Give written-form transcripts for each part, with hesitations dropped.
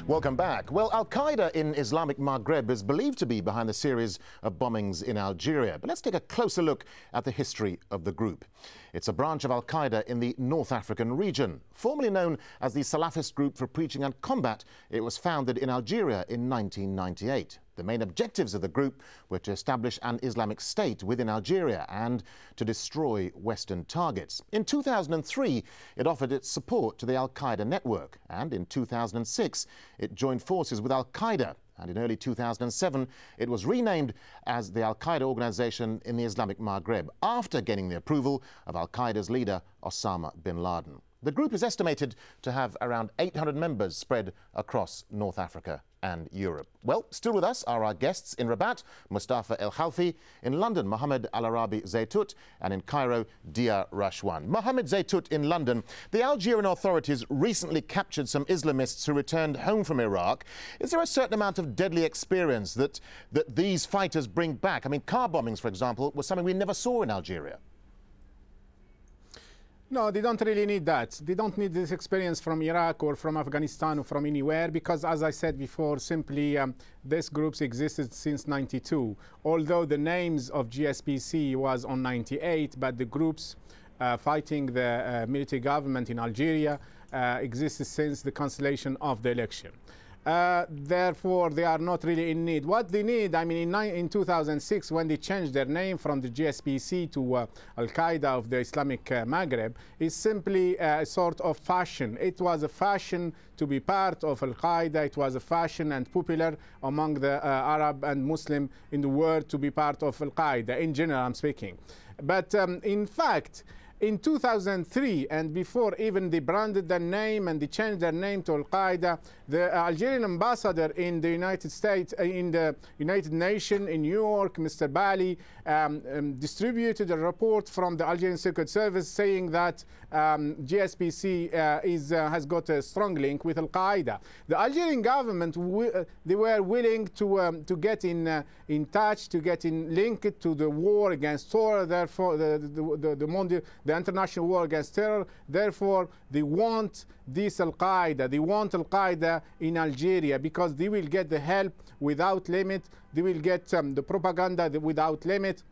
Welcome back. Well, Al-Qaeda in Islamic Maghreb is believed to be behind the series of bombings in Algeria. But let's take a closer look at the history of the group. It's a branch of Al-Qaeda in the North African region. Formerly known as the Salafist Group for Preaching and Combat, it was founded in Algeria in 1998. The main objectives of the group were to establish an Islamic State within Algeria and to destroy Western targets. In 2003, it offered its support to the Al-Qaeda network, and in 2006, it joined forces with Al-Qaeda. And in early 2007, it was renamed as the Al-Qaeda organization in the Islamic Maghreb, after gaining the approval of Al-Qaeda's leader, Osama bin Laden. The group is estimated to have around 800 members spread across North Africa and Europe. Well, still with us are our guests in Rabat, Mustafa El Khalfi, in London, Mohammed Al Arabi Zaytut, and in Cairo, Dia Rashwan. Mohammed Zaytut in London. The Algerian authorities recently captured some Islamists who returned home from Iraq. Is there a certain amount of deadly experience that these fighters bring back? I mean, car bombings, for example, was something we never saw in Algeria. No, they don't really need that. They don't need this experience from Iraq or from Afghanistan or from anywhere because, as I said before, simply these groups existed since '92. Although the names of GSPC was on '98, but the groups fighting the military government in Algeria existed since the cancellation of the election. Therefore, they are not really in need. What they need, I mean, in 2006, when they changed their name from the GSPC to Al-Qaeda of the Islamic Maghreb, is simply a sort of fashion. It was a fashion to be part of Al-Qaeda. It was a fashion and popular among the Arab and Muslim in the world to be part of Al-Qaeda. In general, I'm speaking. But in fact, in 2003, and before even they branded their name and they changed their name to Al-Qaeda, the Algerian ambassador in the United States, in the United Nations in New York, Mr. Bali, distributed a report from the Algerian Secret Service saying that GSPC has got a strong link with Al-Qaeda. The Algerian government, they were willing to get in touch, to get in linked to the war against terror, therefore the international war against terror. Therefore, they want this Al-Qaeda. They want Al-Qaeda in Algeria because they will get the help without limit. They will get the propaganda without limit.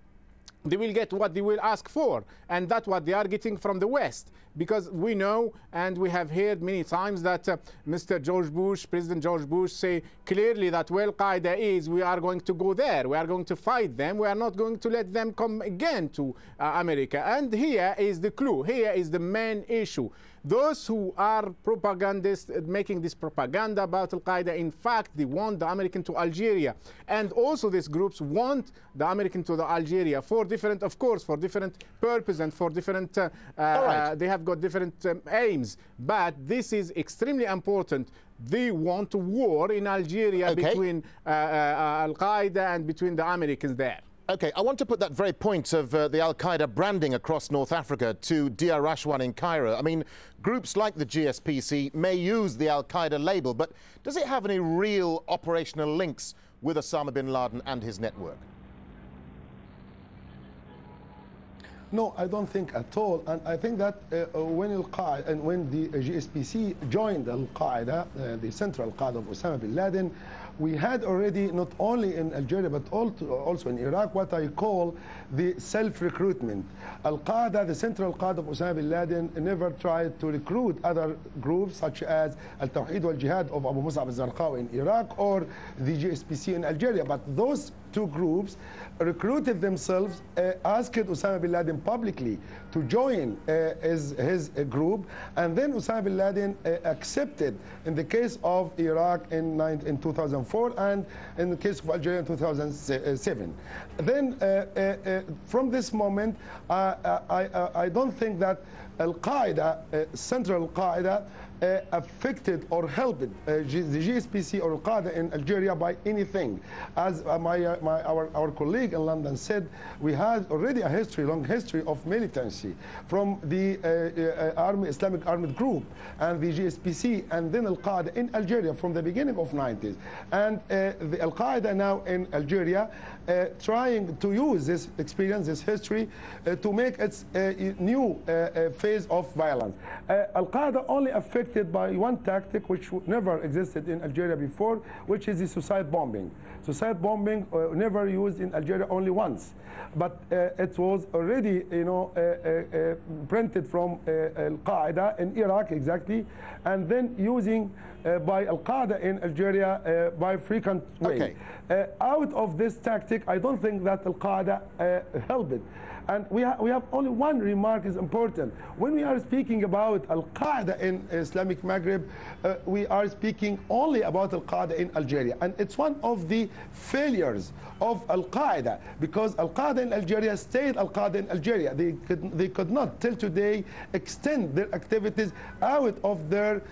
They will get what they will ask for, and that's what they are getting from the West. Because we know, and we have heard many times that Mr. George Bush, President George Bush, say clearly that where Al-Qaeda is, we are going to go there. We are going to fight them. We are not going to let them come again to America. And here is the clue. Here is the main issue. Those who are propagandists making this propaganda about Al-Qaeda, in fact, they want the American to Algeria. And also these groups want the American to the Algeria for different, of course, for different purposes and for different, they have got different aims. But this is extremely important. They want a war in Algeria between Al-Qaeda and between the Americans there. Okay, I want to put that very point of the Al-Qaeda branding across North Africa to Dia Rashwan in Cairo. I mean, groups like the GSPC may use the Al-Qaeda label, but does it have any real operational links with Osama bin Laden and his network? No, I don't think at all. And I think that when Al-Qaeda and when the GSPC joined Al-Qaeda, the central Qaeda of Osama bin Laden, we had already, not only in Algeria, but also in Iraq, what I call the self-recruitment. Al-Qaeda, the central Qaeda of Osama bin Laden, never tried to recruit other groups such as Al-Tawheed wal-Jihad of Abu Mus'ab al-Zarqawi in Iraq or the GSPC in Algeria. But those two groups recruited themselves, asked Osama bin Laden publicly to join his group, and then Osama bin Laden accepted in the case of Iraq in 2004 and in the case of Algeria in 2007. Then from this moment, I don't think that Al-Qaeda, Central Qaeda, affected or helped the GSPC or Al-Qaeda in Algeria by anything. As our colleague in London said, we had already a long history of militancy from the Islamic Armed Group and the GSPC and then Al-Qaeda in Algeria from the beginning of 90s. And the Al-Qaeda now in Algeria trying to use this experience, this history, to make its new phase of violence. Al-Qaeda only affected affected by one tactic which never existed in Algeria before, which is the suicide bombing. Suicide bombing never used in Algeria, only once, but it was already, printed from Al-Qaeda in Iraq exactly, and then using by Al-Qaeda in Algeria by frequent way. Okay. Out of this tactic, I don't think that Al-Qaeda helped it. And we have only one remark is important. When we are speaking about Al-Qaeda in Islamic Maghreb, we are speaking only about Al-Qaeda in Algeria. And it's one of the failures of Al-Qaeda, because Al-Qaeda in Algeria stayed Al-Qaeda in Algeria. They could not till today extend their activities out of their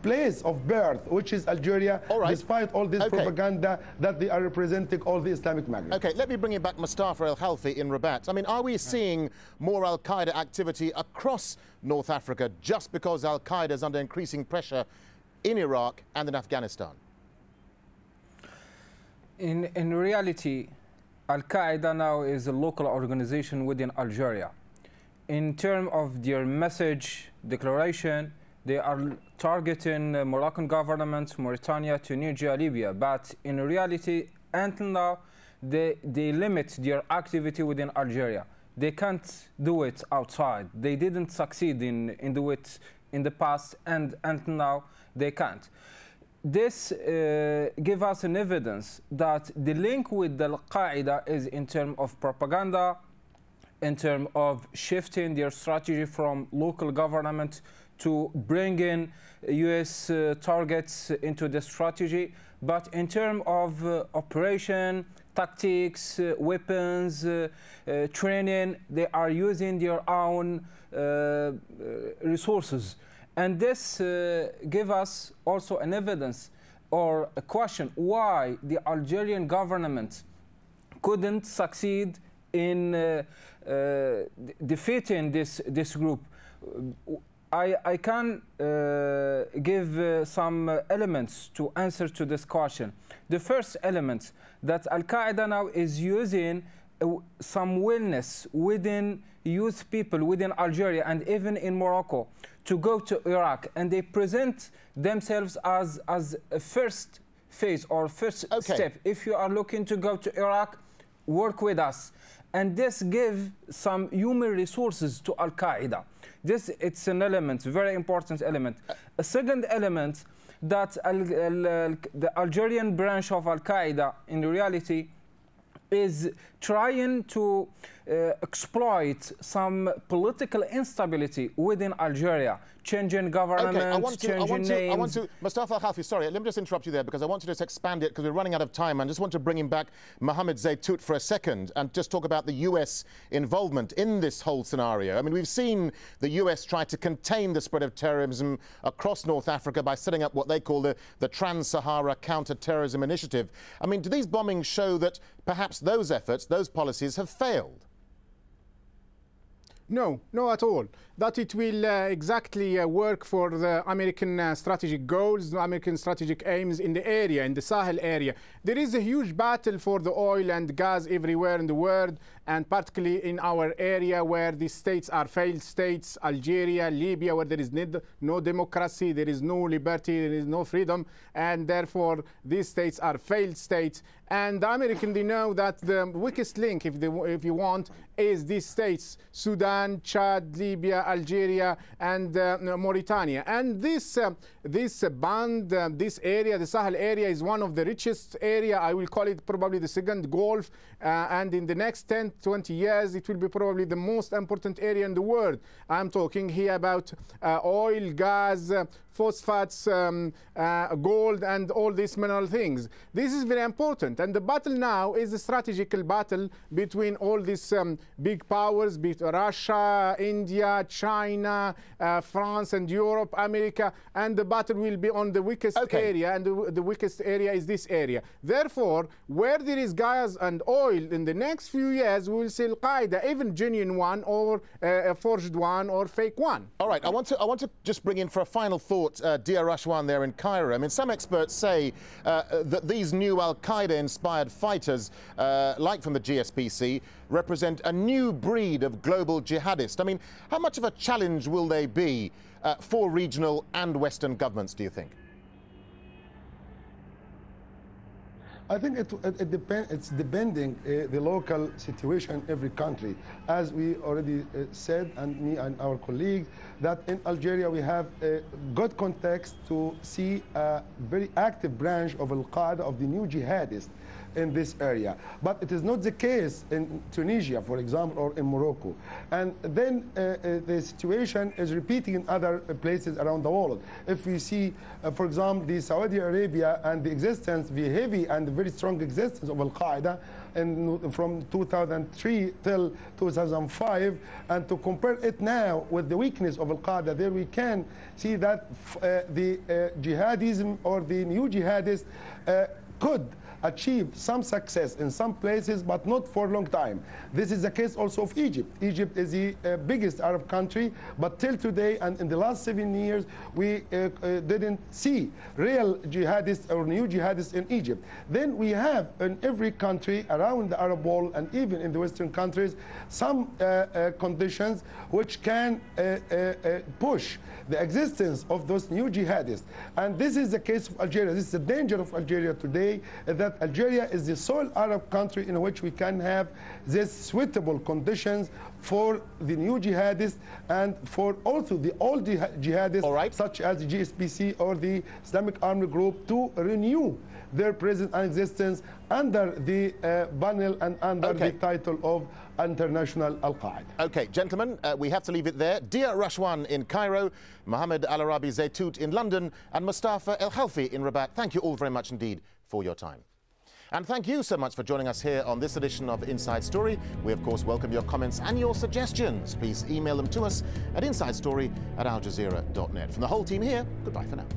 place of birth, which is Algeria, despite all this propaganda that they are representing all the Islamic Maghreb. Okay, let me bring you back Mustafa Al-Halfi in Rabat. I mean, are we seeing more Al-Qaeda activity across North Africa just because Al-Qaeda is under increasing pressure in Iraq and in Afghanistan? In reality, Al-Qaeda now is a local organization within Algeria. In terms of their message declaration, they are targeting Moroccan government, Mauritania, Tunisia, Libya. But in reality, until now, they limit their activity within Algeria. They can't do it outside. They didn't succeed in do it in the past, and until now, they can't. This gives us an evidence that the link with Al-Qaeda is in terms of propaganda, in terms of shifting their strategy from local government to bring in US targets into the strategy. But in terms of operation, tactics, weapons, training, they are using their own resources. And this gives us also an evidence or a question why the Algerian government couldn't succeed in defeating this group. I can give some elements to answer to this question. The first element, that Al-Qaeda now is using some willingness within youth people within Algeria and even in Morocco to go to Iraq, and they present themselves as a first phase or first step. If you are looking to go to Iraq, work with us. And this gives some human resources to Al-Qaeda. It's an element, very important element. A second element, that the Algerian branch of Al-Qaeda in reality is trying to exploit some political instability within Algeria, changing government, changing names. Mustafa Al-Halfi, sorry, let me just interrupt you there because I want to just expand it because we're running out of time. I just want to bring him back, Mohammed Zaytout, for a second and just talk about the US involvement in this whole scenario. I mean, we've seen the US try to contain the spread of terrorism across North Africa by setting up what they call the Trans-Sahara Counter-Terrorism Initiative. I mean, do these bombings show that perhaps those efforts, those policies have failed? No, no at all. That it will exactly work for the American strategic goals, the American strategic aims in the area, in the Sahel area. There is a huge battle for the oil and gas everywhere in the world, and particularly in our area where the states are failed states, Algeria, Libya, where there is no democracy, there is no liberty, there is no freedom, and therefore these states are failed states. And the Americans, they know that the weakest link, if you want, is these states, Sudan, Chad, Libya, Algeria, and Mauritania. And this band, this area, the Sahel area, is one of the richest area. I will call it probably the second Gulf. And in the next 10, 20 years, it will be probably the most important area in the world. I'm talking here about oil, gas, phosphates, gold, and all these mineral things. This is very important. And the battle now is a strategical battle between all these big powers, be it Russia, India, China, France, and Europe, America. And the battle will be on the weakest area, and the weakest area is this area. Therefore, where there is gas and oil, in the next few years, we will see Al-Qaeda, even genuine one, or a forged one, or fake one. All right, I want to just bring in for a final thought, Dia Rashwan there in Cairo. I mean, some experts say that these new Al-Qaeda inspired fighters, like from the GSPC, represent a new breed of global jihadists. I mean, how much of a challenge will they be for regional and Western governments, do you think? I think it's depending the local situation in every country. As we already said, and me and our colleagues, that in Algeria we have a good context to see a very active branch of Al-Qaeda, of the new jihadists in this area. But it is not the case in Tunisia, for example, or in Morocco. And then the situation is repeating in other places around the world. If we see, for example, the Saudi Arabia and the existence, the heavy and very strong existence of Al-Qaeda from 2003 till 2005, and to compare it now with the weakness of Al-Qaeda, there we can see that the jihadism or the new jihadists could achieve some success in some places, but not for a long time. This is the case also of Egypt. Egypt is the biggest Arab country, but till today and in the last 7 years, we didn't see real jihadists or new jihadists in Egypt. Then we have in every country around the Arab world and even in the Western countries some conditions which can push the existence of those new jihadists. And this is the case of Algeria. This is the danger of Algeria today, that Algeria is the sole Arab country in which we can have these suitable conditions for the new jihadists and for also the old jihadists, such as the GSPC or the Islamic Army Group, to renew their presence and existence under the banner and under the title of International Al-Qaeda. Okay, gentlemen, we have to leave it there. Dia Rashwan in Cairo, Mohammed Al-Arabi Zaytout in London, and Mustafa El-Khalfi in Rabat. Thank you all very much indeed for your time. And thank you so much for joining us here on this edition of Inside Story. We, of course, welcome your comments and your suggestions. Please email them to us at insidestory@aljazeera.net. From the whole team here, goodbye for now.